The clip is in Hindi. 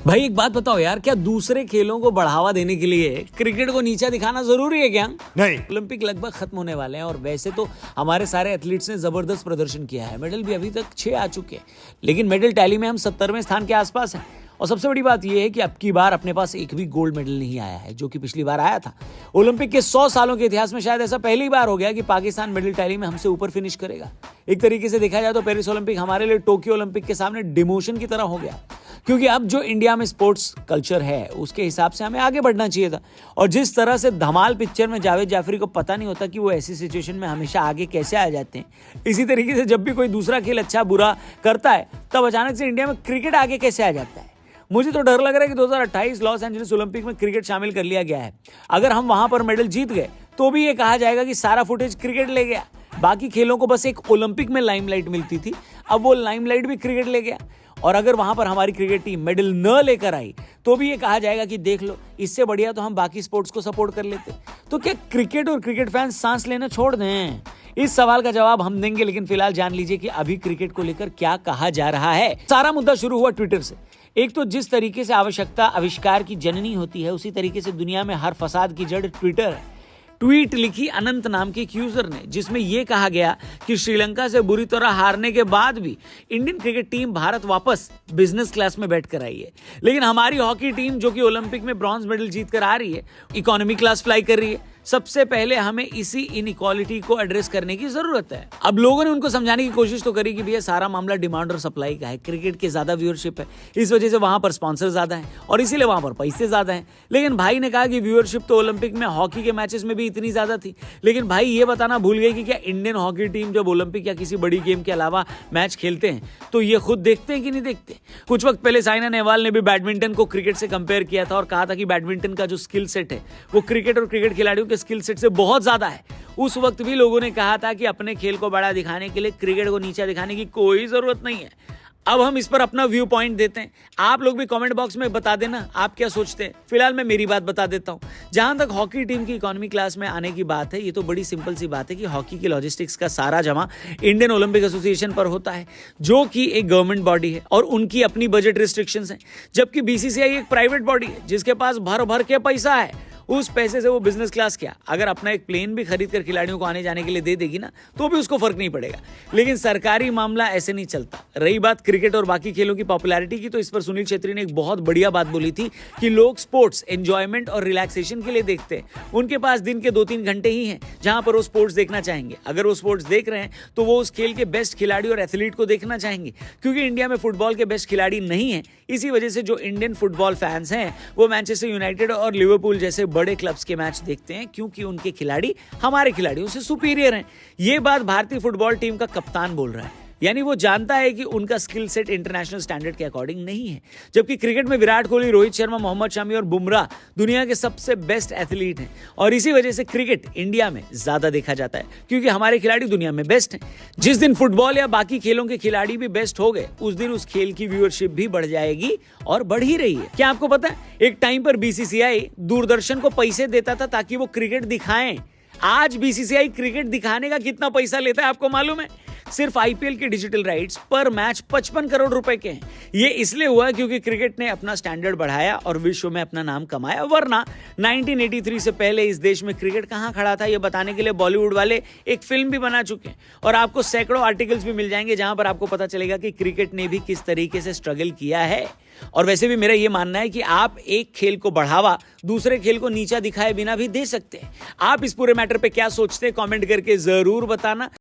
भाई एक बात बताओ यार, क्या दूसरे खेलों को बढ़ावा देने के लिए क्रिकेट को नीचा दिखाना जरूरी है क्या? नहीं। ओलंपिक लगभग खत्म होने वाले हैं और वैसे तो हमारे सारे एथलीट्स ने जबरदस्त प्रदर्शन किया है। मेडल भी अभी तक 6 आ चुके हैं, लेकिन मेडल टैली में हम 70वें स्थान के आसपास हैं। और सबसे बड़ी बात यह है कि अब की बार अपने पास एक भी गोल्ड मेडल नहीं आया है, जो कि पिछली बार आया था। ओलंपिक के 100 सालों के इतिहास में शायद ऐसा पहली बार हो गया कि पाकिस्तान मेडल टैली में हमसे ऊपर फिनिश करेगा। एक तरीके से देखा जाए तो पेरिस ओलंपिक हमारे लिए टोक्यो ओलंपिक के सामने डिमोशन की तरह हो गया, क्योंकि अब जो इंडिया में स्पोर्ट्स कल्चर है उसके हिसाब से हमें आगे बढ़ना चाहिए था। और जिस तरह से धमाल पिक्चर में जावेद जाफरी को पता नहीं होता कि वो ऐसी सिचुएशन में हमेशा आगे कैसे आ जाते हैं, इसी तरीके से जब भी कोई दूसरा खेल अच्छा बुरा करता है तब अचानक से इंडिया में क्रिकेट आगे कैसे आ जाता है। मुझे तो डर लग रहा है कि 2028 लॉस एंजलिस ओलंपिक में क्रिकेट शामिल कर लिया गया है। अगर हम वहां पर मेडल जीत गए तो भी ये कहा जाएगा कि सारा फुटेज क्रिकेट ले गया। बाकी खेलों को बस एक ओलंपिक में लाइमलाइट मिलती थी, अब वो लाइमलाइट भी क्रिकेट ले गया। और अगर वहां पर हमारी क्रिकेट टीम मेडल न लेकर आई तो भी ये कहा जाएगा कि देख लो, इससे बढ़िया तो हम बाकी स्पोर्ट्स को सपोर्ट कर लेते। तो क्या क्रिकेट और क्रिकेट फैंस सांस लेना छोड़ दें? इस सवाल का जवाब हम देंगे, लेकिन फिलहाल जान लीजिए कि अभी क्रिकेट को लेकर क्या कहा जा रहा है। सारा मुद्दा शुरू हुआ ट्विटर से। एक तो जिस तरीके से आवश्यकता आविष्कार की जननी होती है, उसी तरीके से दुनिया में हर फसाद की जड़ ट्विटर है। ट्वीट लिखी अनंत नाम के एक यूजर ने, जिसमें यह कहा गया कि श्रीलंका से बुरी तरह हारने के बाद भी इंडियन क्रिकेट टीम भारत वापस बिजनेस क्लास में बैठकर आई है, लेकिन हमारी हॉकी टीम जो कि ओलंपिक में ब्रॉन्ज मेडल जीत कर आ रही है, इकोनॉमी क्लास फ्लाई कर रही है। सबसे पहले हमें इसी इनइक्वालिटी को एड्रेस करने की जरूरत है। अब लोगों ने उनको समझाने की कोशिश तो करी कि भैया सारा मामला डिमांड और सप्लाई का है, क्रिकेट की ज्यादा व्यूअरशिप है, इस वजह से वहां पर स्पॉन्सर ज्यादा है और इसीलिए वहां पर पैसे ज्यादा हैं। लेकिन भाई ने कहा कि व्यूअरशिप तो ओलंपिक में हॉकी के मैचेस में भी इतनी ज्यादा थी, लेकिन भाई ये बताना भूल गए कि क्या इंडियन हॉकी टीम जब ओलंपिक या किसी बड़ी गेम के अलावा मैच खेलते हैं तो ये खुद देखते हैं कि नहीं देखते। कुछ वक्त पहले साइना नेहवाल ने भी बैडमिंटन को क्रिकेट से कंपेयर किया था और कहा था कि बैडमिंटन का जो स्किल सेट है वो क्रिकेट और क्रिकेट खिलाड़ियों के स्किल सेट से बहुत ज्यादा है। उस वक्त भी लोगों ने कहा था कि अपने खेल को बड़ा दिखाने के लिए क्रिकेट को नीचा दिखाने की कोई जरूरत नहीं है। अब हम इस पर अपना व्यू पॉइंट देते हैं, आप लोग भी कमेंट बॉक्स में बता देना आप क्या सोचते हैं। फिलहाल मैं मेरी बात बता देता हूं। जहां तक हॉकी टीम की इकोनॉमी क्लास में आने की बात है, ये तो बड़ी सिंपल सी बात है कि हॉकी की लॉजिस्टिक्स का सारा जमा इंडियन ओलंपिक एसोसिएशन पर होता है, जो कि एक गवर्नमेंट बॉडी है और उनकी अपनी बजट रिस्ट्रिक्शंस हैं। जबकि बीसीसीआई एक प्राइवेट बॉडी है जिसके पास भर भर के पैसा है। उस पैसे से वो बिजनेस क्लास क्या, अगर अपना एक प्लेन भी खरीद कर खिलाड़ियों को आने जाने के लिए दे देगी ना, तो भी उसको फर्क नहीं पड़ेगा। लेकिन सरकारी मामला ऐसे नहीं चलता। रही बात क्रिकेट और बाकी खेलों की पॉपुलैरिटी की, तो इस पर सुनील छेत्री ने एक बहुत बढ़िया बात बोली थी कि लोग स्पोर्ट्स एंजॉयमेंट और रिलैक्सेशन के लिए देखते हैं। उनके पास दिन के 2-3 घंटे ही हैं जहां पर वो स्पोर्ट्स देखना चाहेंगे। अगर वो स्पोर्ट्स देख रहे हैं तो वो उस खेल के बेस्ट खिलाड़ी और एथलीट को देखना चाहेंगे, क्योंकि इंडिया में फुटबॉल के बेस्ट खिलाड़ी नहीं है। इसी वजह से जो इंडियन फुटबॉल फैंस हैं वो मैनचेस्टर यूनाइटेड और लिवरपूल जैसे बड़े क्लब्स के मैच देखते हैं, क्योंकि उनके खिलाड़ी हमारे खिलाड़ियों से सुपीरियर हैं। ये बात भारतीय फुटबॉल टीम का कप्तान बोल रहा है, यानी वो जानता है कि उनका स्किल सेट इंटरनेशनल स्टैंडर्ड के अकॉर्डिंग नहीं है। जबकि क्रिकेट में विराट कोहली, रोहित शर्मा, मोहम्मद शमी और बुमराह दुनिया के सबसे बेस्ट एथलीट हैं और इसी वजह से क्रिकेट इंडिया में ज्यादा देखा जाता है, क्योंकि हमारे खिलाड़ी दुनिया में बेस्ट हैं। जिस दिन फुटबॉल या बाकी खेलों के खिलाड़ी भी बेस्ट हो गए, उस दिन उस खेल की व्यूअरशिप भी बढ़ जाएगी और बढ़ ही रही है। क्या आपको पता है, एक टाइम पर बीसीसीआई दूरदर्शन को पैसे देता था ताकि वो क्रिकेट दिखाएं। आज बीसीसीआई क्रिकेट दिखाने का कितना पैसा लेता है आपको मालूम है? सिर्फ आईपीएल के डिजिटल राइट्स पर मैच 55 करोड़ रुपए के हैं। ये इसलिए हुआ क्योंकि क्रिकेट ने अपना स्टैंडर्ड बढ़ाया और विश्व में अपना नाम कमाया, वरना 1983 से पहले इस देश में क्रिकेट कहां खड़ा था ये बताने के लिए बॉलीवुड वाले एक फिल्म भी बना चुके हैं और आपको सैकड़ों आर्टिकल्स भी मिल जाएंगे जहां पर आपको पता चलेगा कि क्रिकेट ने भी किस तरीके से स्ट्रगल किया है। और वैसे भी मेरा ये मानना है कि आप एक खेल को बढ़ावा दूसरे खेल को नीचा दिखाए बिना भी दे सकते हैं। आप इस पूरे मैटर पे क्या सोचते हैं कमेंट करके जरूर बताना।